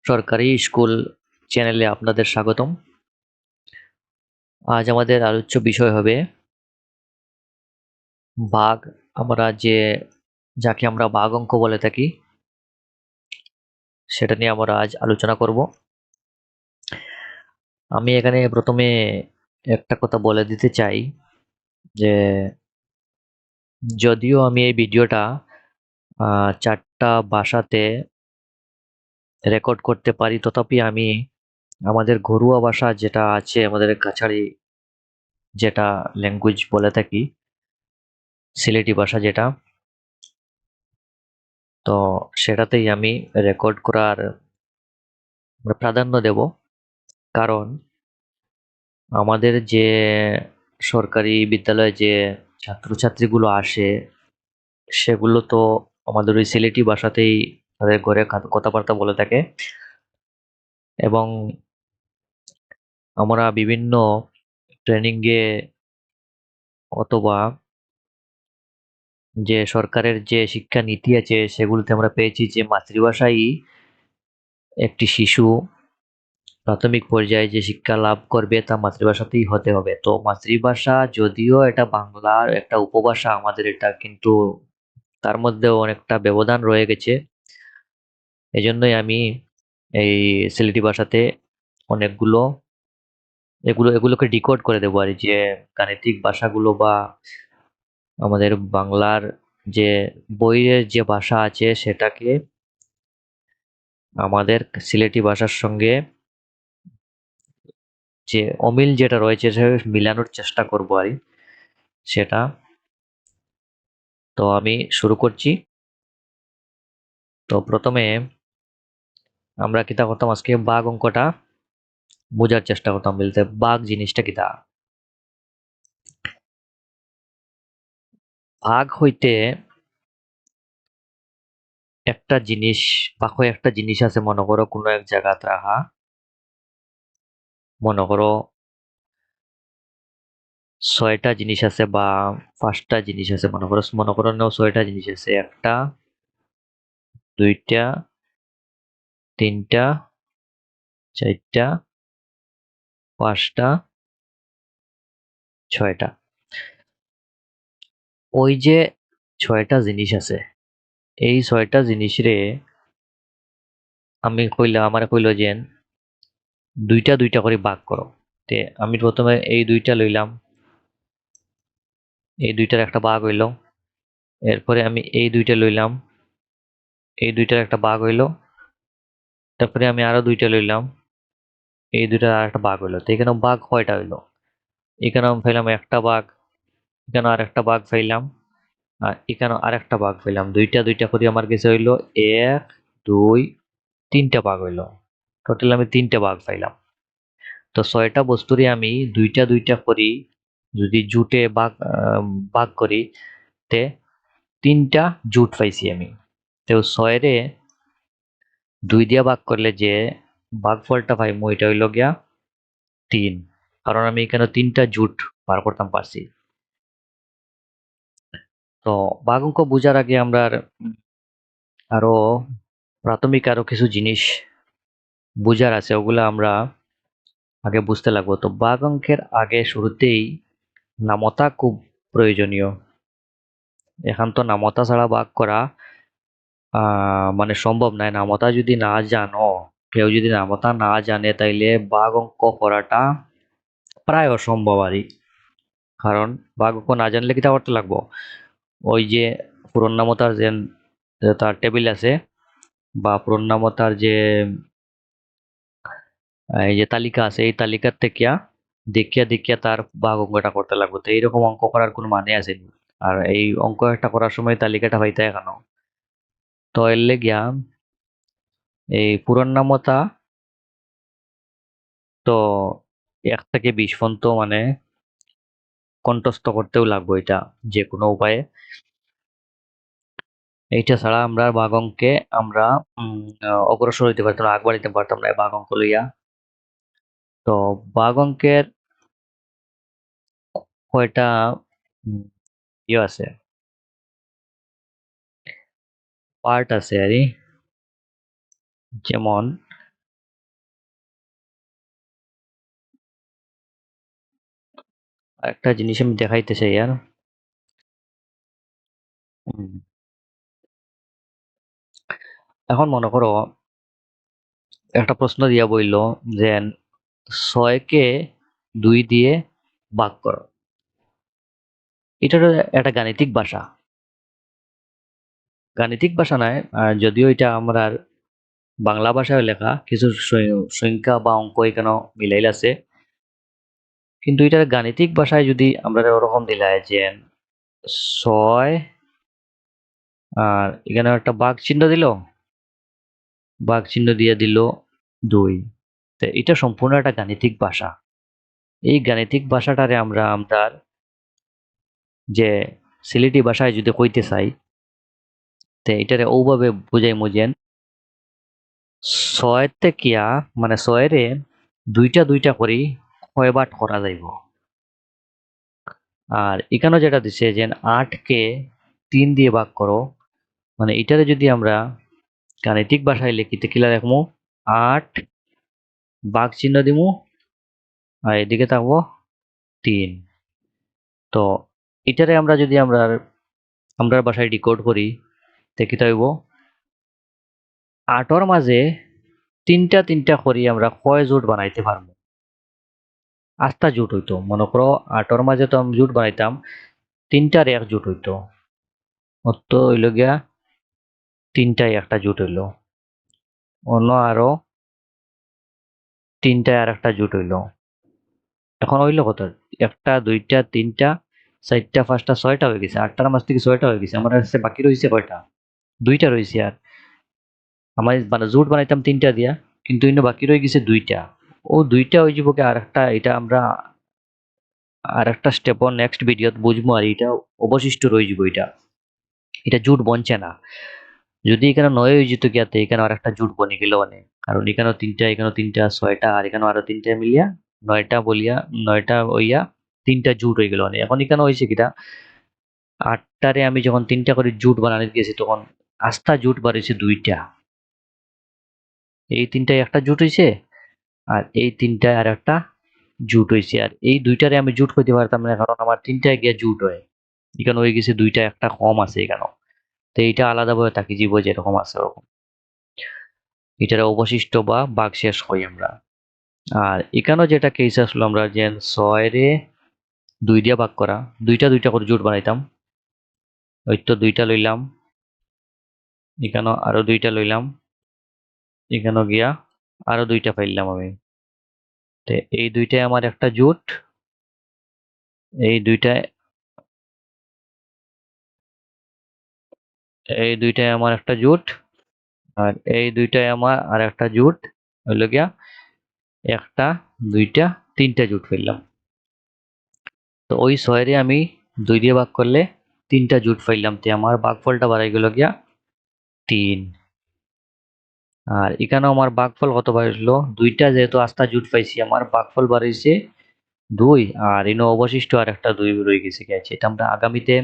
সরকারি স্কুল চ্যানেলে আপনাদের স্বাগতম। আজ আমাদের আলোচ্য বিষয় হবে ভাগ। যাকে আমরা ভাগ অঙ্ক বলে থাকি, সেটা নিয়ে আমরা আজ আলোচনা করব। আমি এখানে প্রথমে একটা কথা বলে দিতে চাই যে যদিও আমি এই ভিডিওটা ৪টা ভাষাতে রেকর্ড করতে পারি, তথাপি আমি আমাদের ঘরোয়া ভাষা যেটা আছে, আমাদের কাছাড়ি যেটা ল্যাঙ্গুয়েজ বলে থাকি, সিলেটি ভাষা যেটা, তো সেটাতেই আমি রেকর্ড করার প্রাধান্য দেব। কারণ আমাদের যে সরকারি বিদ্যালয়ে যে ছাত্রছাত্রীগুলো আসে, সেগুলো তো আমাদের ওই সিলেটি ভাষাতেই তাদের ঘরে কথাবার্তা বলে থাকে। এবং আমরা বিভিন্ন ট্রেনিংয়ে অথবা যে সরকারের যে শিক্ষা নীতি আছে, সেগুলোতে আমরা পেয়েছি যে মাতৃভাষাই একটি শিশু প্রাথমিক পর্যায়ে যে শিক্ষা লাভ করবে তা মাতৃভাষাতেই হতে হবে। তো মাতৃভাষা যদিও এটা বাংলার একটা উপভাষা আমাদের, এটা কিন্তু তার মধ্যেও অনেকটা ব্যবধান রয়ে গেছে। এজন্যই আমি এই সিলেটি ভাষাতে অনেকগুলো এগুলোকে ডিকোড করে দেবো আর যে গাণিতিক ভাষাগুলো বা আমাদের বাংলার যে বইয়ের যে ভাষা আছে, সেটাকে আমাদের সিলেটি ভাষার সঙ্গে যে অমিল যেটা রয়েছে সেটা মিলানোর চেষ্টা করবো আর সেটা। তো আমি শুরু করছি। তো প্রথমে আমরা কিতা করতাম, আজকে বাঘ অঙ্কটা বোঝার চেষ্টা করতাম। বলতে বাঘ জিনিসটা কিতা, ভাগ হইতে একটা জিনিস বা একটা জিনিস আছে, মনে করো কোনো এক জায়গাত রাখা, মনে করো ৬টা জিনিস আছে বা ৫টা জিনিস আছে, মনে করো নাও ৬টা জিনিস আছে। ১টা, ২টা, ৩টা, ৪টা, ৫টা, ৬টা। ওই যে ৬টা জিনিস আছে, এই ৬টা জিনিসরে আমারে কইল যে ২টা ২টা করে ভাগ করো। তে আমি প্রথমে এই ২টা লইলাম, এই ২টার একটা ভাগ হইল। এরপরে আমি এই ২টা লইলাম, এই ২টার একটা ভাগ হইল। তারপরে আমি আরো ২টা লইলাম, এই ২টার আরেকটা ভাগ হইল। তো এখানে ভাগ কয়টা হইল? এখানে আমি পাইলাম একটা ভাগ, এখানে আরেকটা ভাগ পাইলাম, আর এখানে আরেকটা ভাগ পাইলাম। ২টা ২টা করে আমার কাছে হইল ১, ২, ৩টা ভাগ হইল। টোটাল আমি ৩টে ভাগ পাইলাম। তো ৬টা বস্তুরই আমি ২টা ২টা করি, যদি জুটে ভাগ করি, তে ৩টা জুট পাইছি আমি। তো ৬ রে ২ দিয়া ভাগ করলে যে ভাগফলটা পাইমু, এটা হইল গিয়া ৩। কারণ আমি এখানে ৩টা জুট বার করতাম পারছি। তো ভাগ অঙ্ক বুঝার আগে আমরা আরো প্রাথমিক আরো কিছু জিনিস বুঝার আছে, ওগুলা আমরা আগে বুঝতে লাগবো। তো ভাগ অঙ্কের আগে শুরুতেই নামতা খুব প্রয়োজনীয়। এখন তো নামতা ছাড়া ভাগ করা মানে সম্ভব নয়। নামতা যদি না জানো, কেউ যদি নামতা না জানে, তাইলে ভাগ অঙ্ক করাটা প্রায় অসম্ভব আরই। কারণ ভাগ অঙ্ক না জানলে কিতা করতে লাগবো, ওই যে পূরণনামতার যে তার টেবিল আছে, বা পূরণনামতার যে এই যে তালিকা আছে, এই তালিকার থেকে দেখিয়া দেখিয়া তার ভাগ অঙ্কটা করতে লাগবে। তো এইরকম অঙ্ক করার কোনো মানে আছে নি? আর এই অঙ্ক একটা করার সময় তালিকাটা পাইতে কেন? তো এর লেগিয়া এই পূরণনামতা তো ১ থেকে ২০ পর্যন্ত মানে কণ্ঠস্থ করতেও লাগবো, এটা যে কোনো উপায়ে। এইটা ছাড়া আমরা ভাগ অঙ্কে আমরা অগ্রসর হইতে পারতাম না, আগ বাড়িতে পারতাম না এই ভাগ অঙ্ক লইয়া। তো ভাগ অঙ্কের কয়টা উম, ইয়ে আছে, পার্ট আছে আরই। যেমন একটা জিনিস আমি দেখাইতে চাই আর এখন মনে করো একটা প্রশ্ন দিয়া বইল যে 6কে 2 দিয়ে ভাগ করো। এটা একটা গাণিতিক ভাষা, গাণিতিক ভাষা নয়, যদিও এটা আমরা বাংলা ভাষায় লেখা, কিছু সংখ্যা বা অঙ্ক এখানে মিলাইল আছে, কিন্তু এটা গাণিতিক ভাষায় যদি আমরা ওরকম দিলাই যে 6 আর এখানে একটা ভাগ চিহ্ন দিল, ভাগ চিহ্ন দিয়ে দিল 2, তো এটা সম্পূর্ণ একটা গাণিতিক ভাষা। এই গাণিতিক ভাষাটারে আমরা আমাদের যে সিলেটি ভাষায় যদি কইতে চাই, তো এটারে ওভাবে বুঝাইমু যেন 6 থেকে মানে 6 দুইটা দুইটা করি কয়বার করা যাইব। আর এখানে যেটা দিছে যে 8কে 3 দিয়ে ভাগ করো, মানে এটারে যদি আমরা গাণিতিক ভাষায় লিখিতে কিলা লিখমু 8 ভাগ চিহ্ন দিমু আর এদিকে থাকবো 3। তো এটারে আমরা যদি আমরা ভাষায় ডিকোড করি তে কি হইব 8 মাঝে তিনটা তিনটা করি আমরা কয় জোট বানাইতে পারবো। 8টা জোট হইতো, মনে করো 8 মাঝে তো আমি জোট বানাইতাম 3টার 1 জোট হইতো, অত হইল গিয়া 3টায় একটা জোট হইলো, অন্য আরো 3টায় আর একটা জোট হইলো। এখন হইলো কত, 1টা 2টা 3টা 4টা 5টা 6টা হয়ে গেছে, 8টার মাঝ থেকে 6টা হয়ে গেছে, আমার কাছে বাকি রয়েছে কয়টা, 2টা রয়েছে। আর আমার মানে জোট বানাইতাম 3টা দিয়া, কিন্তু ইন্ন বাকি রয়ে গেছে 2টা। ও 2টা হয়ে যাবো কি আর একটা, এটা আমরা আর একটা স্টেপ নেক্সট ভিডিওত বুঝবো। আর এটা অবশিষ্ট রয়ে যাবো, এটা এটা জুট বনছে না। যদি এখানে 9 হয়ে যেত গিয়াতে এখানে আর একটা জুট বনে গেল অনেক, কারণ এখানেও 3টা এখানেও 3টা 6টা আর এখানেও আরো 3টা মিলিয়া 9টা বলিয়া 9টা হইয়া 3টা জুট হয়ে গেল অনেক। এখন এখানে হয়েছে কিটা 8টারে আমি যখন 3টা করে জুট বানাতে গেছি তখন আস্থা জুট বাড়িয়েছে 2টা, এই 3টায় একটা জুট হয়েছে আর এই 3টায় আর একটা জুট হয়েছে। আর এই 2টারে আমি জুট করতে পারতাম না, কারণ আমার 3টায় গিয়ে জুট হয়, এখানে হয়ে গেছে 2টা একটা কম আছে এখানে। তো এইটা আলাদাভাবে থাকি জীব যেরকম আছে ওরকম, এটার অবশিষ্ট বা ভাগশেষ হই আমরা। আর এখানেও যেটা কেস আসলো আমরা যে 6 2 দিয়ে ভাগ করা, দুইটা দুইটা করে জোট বানাইতাম, ওই তো 2টা লইলাম, এখানেও আরো 2টা লইলাম, এখানেও গিয়া আরো 2টা পাইলাম আমি। তো এই 2টাই আমার একটা জোট, এই 2টায় আমার একটা জোট, আর এই 2টাই আমার আর একটা জোট, হইলো গিয়া একটা 2টা 3টা জোট ফেললাম। তো ওই 6 আমি 2 দিয়ে ভাগ করলে 3টা জোট পাইলাম, তে আমার ভাগফলটা বাড়াই গেল গিয়া 3। আর এখানেও আমার ভাগফল কত বাড়লো, 2টা যেহেতু আস্থা জোট পাইছি আমার ভাগফল বাড়াইছে 2। আর ইনো অবশিষ্ট আর একটা 2 রয়ে গেছে গেছে, এটা আমরা আগামীতে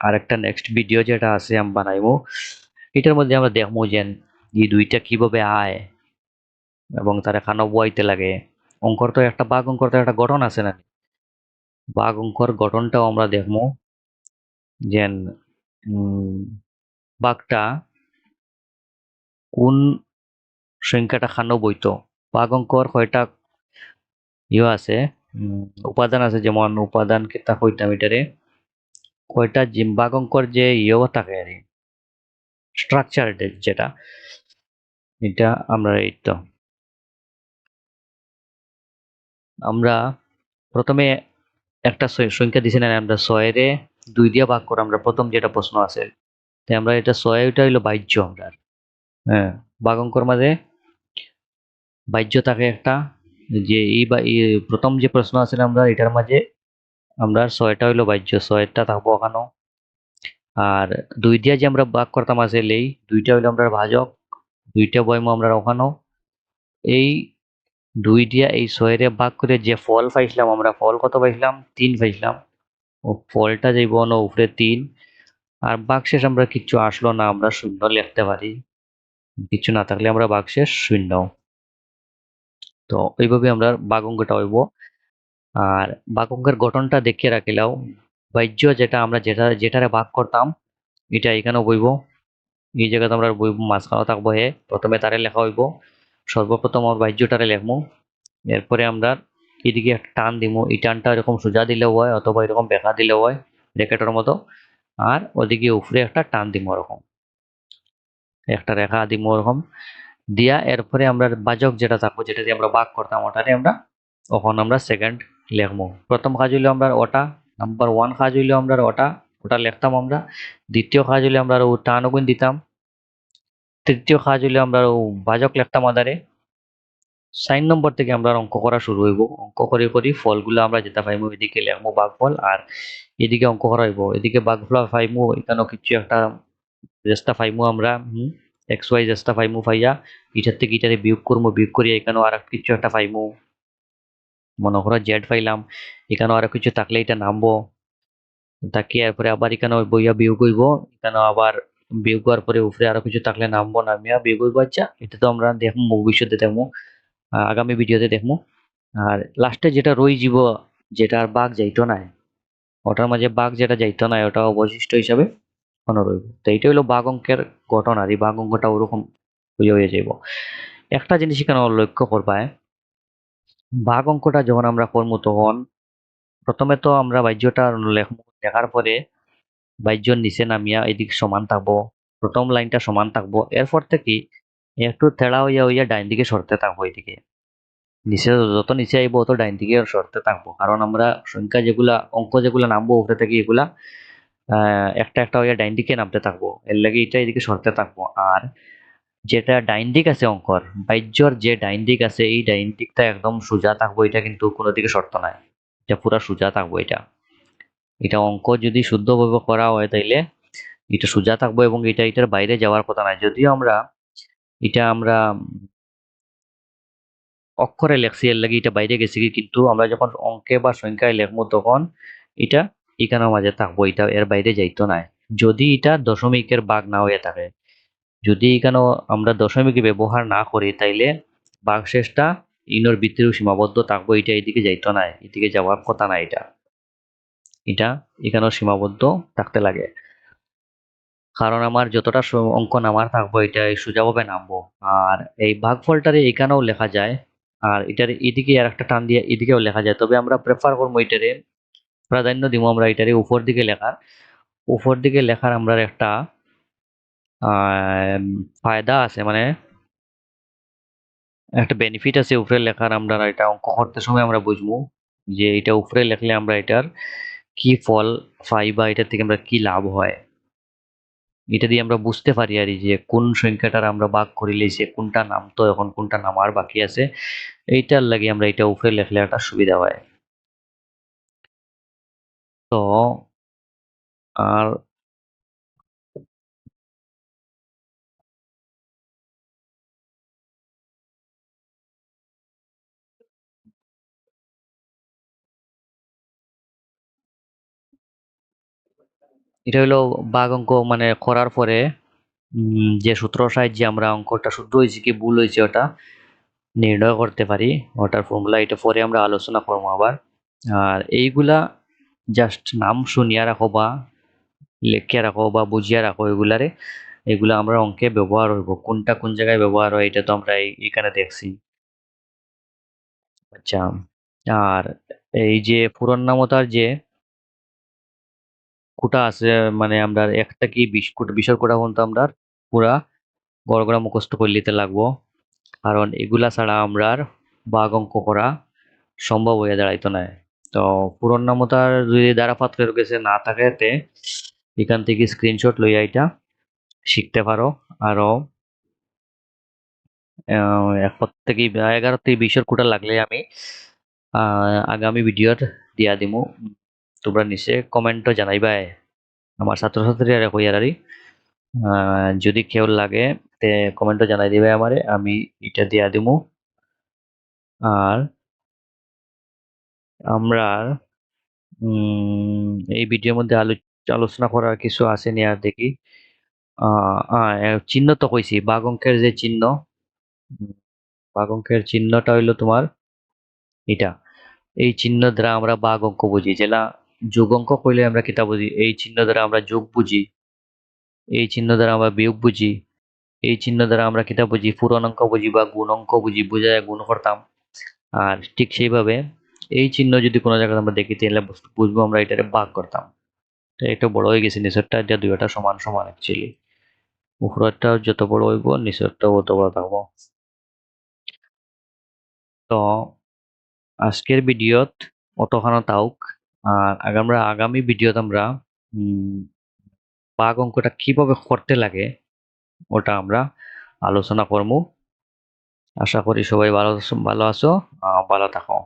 আর একটা নেক্সট ভিডিও যেটা আছে আমি বানাইবো, এটার মধ্যে আমরা দেখবো যে এই 2টা কিভাবে আয় এবং তারা খানো বইতে লাগে। অঙ্কর তো একটা ভাগ অঙ্কর তো একটা গঠন আছে না, ভাগ অঙ্কর গঠনটাও আমরা দেখবো যে ভাগটা কোন সংখ্যাটা খানো বইতো। ভাগ অঙ্কর কয়টা আছে, উপাদান আছে, যেমন উপাদান কেতা কইতাম এটারে, কয়টা ভাগ অঙ্কর যে থাকে আর স্ট্রাকচার যেটা, এটা আমরা এই তো আমরা প্রথমে একটা সংখ্যা দিছি না, আমরা 6 2 দিয়ে ভাগ করে আমরা প্রথম যেটা প্রশ্ন আছে, তাই আমরা এটা 6 ওইটা হইলো বাহ্য আমরা। হ্যাঁ, ভাগ অঙ্কর মাঝে বাহ্য থাকে একটা, যে প্রথম যে প্রশ্ন আছে আমরা এটার মাঝে আমরা 6টা হইলো বাহ্য, 6টা থাকবো ওখানে। আর 2 দিয়ে যে আমরা ভাগ করতাম আছে এই 2টা হইলো আমরা ভাজক, 2টা বইমো আমরা ওখানেও। এই 2 দিয়া এই 6 ভাগ করে যে ফল পাইছিলাম আমরা, ফল কত পাইছিলাম 3 পাইছিলাম, ও ফলটা যাইব না উপরে 3। আর ভাগশেষ আমরা কিচ্ছু আসলো না, আমরা শূন্য লিখতে পারি, কিছু না থাকলে আমরা ভাগশেষ শূন্য। তো এইভাবে আমরা ভাগ অঙ্কটা হইব। আর ভাগ অঙ্কের গঠনটা দেখিয়ে রাখিলাও। বাহ্য যেটা আমরা যেটারে ভাগ করতাম এটা এখানেও বইব। এই জায়গাতে আমরা বইব, মাঝখানে থাকবো হে, প্রথমে তারে লেখা হইব। সর্বপ্রথম আমার বাহ্যটারে লিখবো, এরপরে আমরা এদিকে একটা টান দিব। এই টানটা এরকম সোজা দিলেও হয় অথবা এরকম বেঁকা দিলেও হয় রেকেটের মতো। আর ওদিকে উপরে একটা টান দিব, ওরকম একটা রেখা দিব ওরকম দিয়া। এরপরে আমরা বাজক যেটা থাকবো, যেটা দিয়ে আমরা ভাগ করতাম, ওটারে আমরা ওখানে আমরা সেকেন্ড লিখবো। প্রথম কাজ হইলো আমরা ওটা, নাম্বার ওয়ান কাজ হইলো আমরা ওটা ওটা লিখতাম আমরা। দ্বিতীয় কাজ হইলে আমরা ও টানগুণ দিতাম। তৃতীয় কাজ হইলে আমরা ও বাজক লিখতাম আদারে। 4 নম্বর থেকে আমরা অঙ্ক করা শুরু হইব। অঙ্ক করে করি ফলগুলো আমরা যেটা পাইমু এদিকে লিখবো ভাগফল, আর এদিকে অঙ্ক করা হইব। এদিকে ভাগফল পাইমু, এখানেও কিছু একটা রেস্তা পাইমু আমরা, এক্স ওয়াই রেস্তা পাইমু, পাইয়া এটার থেকে এটারে বিয়োগ করবো, বিয়োগ করিয়া এখানেও আর কিছু একটা পাইমু। মনে করো জেড পাইলাম, এখানেও আর কিছু থাকলে এটা নামবো, তাকিয়ে এরপরে আবার এখানে বইয়া বিয়োগ হইব। এখানে আবার বিয়োগ হওয়ার পরে উপরে আরো কিছু থাকলে নামবো, নামিয়া বিয়োগ হইব। আচ্ছা, এটা তো আমরা দেখবো ভবিষ্যতে, দেখবো আগামী ভিডিওতে দেখবো। আর লাস্টে যেটা রই যাব, যেটা আর বাঘ যাইতো না, ওটার মাঝে বাঘ যেটা যাইতো না, ওটা অবশিষ্ট হিসাবে মনে রইব। তো এইটা হলো বাঘ অঙ্কের ঘটনা। আর এই বাঘ অঙ্কটা ওরকম হয়ে যাইব। একটা জিনিস এখানে লক্ষ্য করবা, বাঘ অঙ্কটা যখন আমরা করবো তখন প্রথমে তো আমরা বাহ্যটা লেখবো, লেখার পরে বাহ্যর নিচে নামিয়া এদিক সমান থাকবো, প্রথম লাইনটা সমান থাকবো। এরপর থেকে একটু তেড়া হইয়া হইয়া ডাইন দিকে সরতে থাকবো। এদিকে নিচে যত নিচে আইবো তত ডাইন দিকে সরতে থাকবো, কারণ আমরা সংখ্যা যেগুলা অঙ্ক যেগুলা নামবো উপরে থেকে এগুলা একটা একটা হইয়া ডাইন দিকে নামতে থাকবো। এর লাগে এটা এদিকে সরতে থাকবো। আর যেটা ডাইন দিক আছে অঙ্কর, বাহ্যর যে ডাইন দিক আছে, এই ডাইন দিকটা একদম সোজা থাকবো। এটা কিন্তু কোনো দিকে শর্ত নাই, এটা পুরা সোজা থাকবো। এটা এটা অঙ্ক যদি শুদ্ধভাবে করা হয় তাইলে এটা সোজা থাকবো, এবং এটা এটার বাইরে যাওয়ার কথা নাই। যদিও আমরা অক্ষরে লেখছি, এর লাগে এটা বাইরে গেছি কি, কিন্তু আমরা যখন অঙ্কে বা সংখ্যায় লিখবো তখন এটা এখানের মাঝে থাকবো, এটা এর বাইরে যাইতো না। যদি এটা দশমিকের ভাগ না হয়ে থাকে, যদি এখানে আমরা দশমিক ব্যবহার না করি, তাইলে ভাগশেষটা ইনোর ভিতরেও সীমাবদ্ধ থাকবো। এটা এদিকে যাইতো না, এদিকে যাওয়ার কথা না। এটা এটা এখানেও সীমাবদ্ধ থাকতে লাগে, কারণ আমার যতটা অঙ্ক নামার থাকবো এটা সোজাভাবে নামবো। আর এই ভাগফলটারে এখানেও লেখা যায়, আর এটার এদিকে আর একটা টান দিয়ে এদিকেও লেখা যায়। তবে আমরা প্রেফার করবো এটারে, প্রাধান্য দিব আমরা এটারে উপর দিকে লেখার। উপর দিকে লেখার আমরা একটা ফায়দা আছে, মানে একটা বেনিফিট আছে উপরে লেখার। আমরা এটা অঙ্ক করতে সময় আমরা বুঝবো যে এটা উপরে লেখলে আমরা এটার কি ফল পাই, বা এটা থেকে আমরা কি লাভ হয়। এটা দিয়ে আমরা বুঝতে পারি আর যে কোন সংখ্যাটার আমরা ভাগ করিলে সে কোনটা নামতো, এখন কোনটা নামার বাকি আছে। এইটার লাগে আমরা এটা উপরে লেখলে একটা সুবিধা হয়। তো আর এটা হলো ভাগ অঙ্ক মানে করার পরে যে সূত্র সাহায্যে আমরা অঙ্কটা শুদ্ধ হয়েছে কি ভুল হয়েছে ওটা নির্ণয় করতে পারি। ওটার ফর্মুলা এটা পরে আমরা আলোচনা করবো আবার। আর এইগুলা জাস্ট নাম শুনিয়া রাখো, বা লেখিয়া রাখো, বা বুঝিয়া রাখো। এগুলা আমরা অঙ্কে ব্যবহার হইব, কোনটা কোন জায়গায় ব্যবহার হয় এটা তো আমরা এখানে দেখছি। আচ্ছা, আর এই যে পুরনামতার যে কোটা আছে, মানে আমরা একটা কি 20 কোটা, 20 কোটা পর্যন্ত আমরা পুরা গড়গড়া মুখস্থ করে নিতে লাগবো, কারণ এগুলা ছাড়া আমরা ভাগ অঙ্ক করা সম্ভব হয়ে দাঁড়াইতো না। তো পুরনামতার যদি দ্বারা পাত্রের কাছে না থাকে, তে এখান থেকে স্ক্রিনশট লইয়া এটা শিখতে পারো। আরো এক থেকে 11 থেকে 20 কোটা লাগলে আমি আগামী ভিডিওর দিয়া দিমু। তোমরা নিচে কমেন্টও জানাইবা আমার ছাত্রছাত্রীরা কইয়ারারি। যদি কেউ লাগে তে কমেন্টও জানাই দিবে আমারে, আমি এটা দিয়া দিমু। আর আমরা এই ভিডিওর মধ্যে আলোচনা করার কিছু আছে নি আর দেখি। চিহ্ন তো কইছি, বাঘ অঙ্কের যে চিহ্ন, বাঘ অঙ্কের চিহ্নটা হইলো তোমার এটা। এই চিহ্ন দ্বারা আমরা ভাগ অঙ্ক বুঝি, যেটা যোগ অঙ্ক কইলে আমরা কিতা বুঝি, এই চিহ্ন দ্বারা আমরা যোগ বুঝি, এই চিহ্ন দ্বারা আমরা বিয়োগ বুঝি, এই চিহ্ন দ্বারা আমরা কিতা বুঝি, পূরণ অঙ্ক বুঝি বা গুণ অঙ্ক বুঝি, বুঝায় গুণ করতাম। আর ঠিক সেইভাবে এই চিহ্ন যদি কোনো জায়গায় আমরা দেখি তাহলে বুঝবো আমরা এটারে ভাগ করতাম। তো একটু বড় হয়ে গেছে, নিচেরটা এটা দুইটা সমান সমান অ্যাকচুয়ালি, উপরেরটা যত বড় হইব নিচেরটাও তত বড় থাকবো। তো আজকের ভিডিওত অতখানো তাউক, আর আগামী ভিডিওতে আমরা ভাগ অঙ্কটা কিভাবে করতে লাগে ওটা আমরা আলোচনা করবো। আশা করি সবাই ভালো আছো, ভালো থাকো।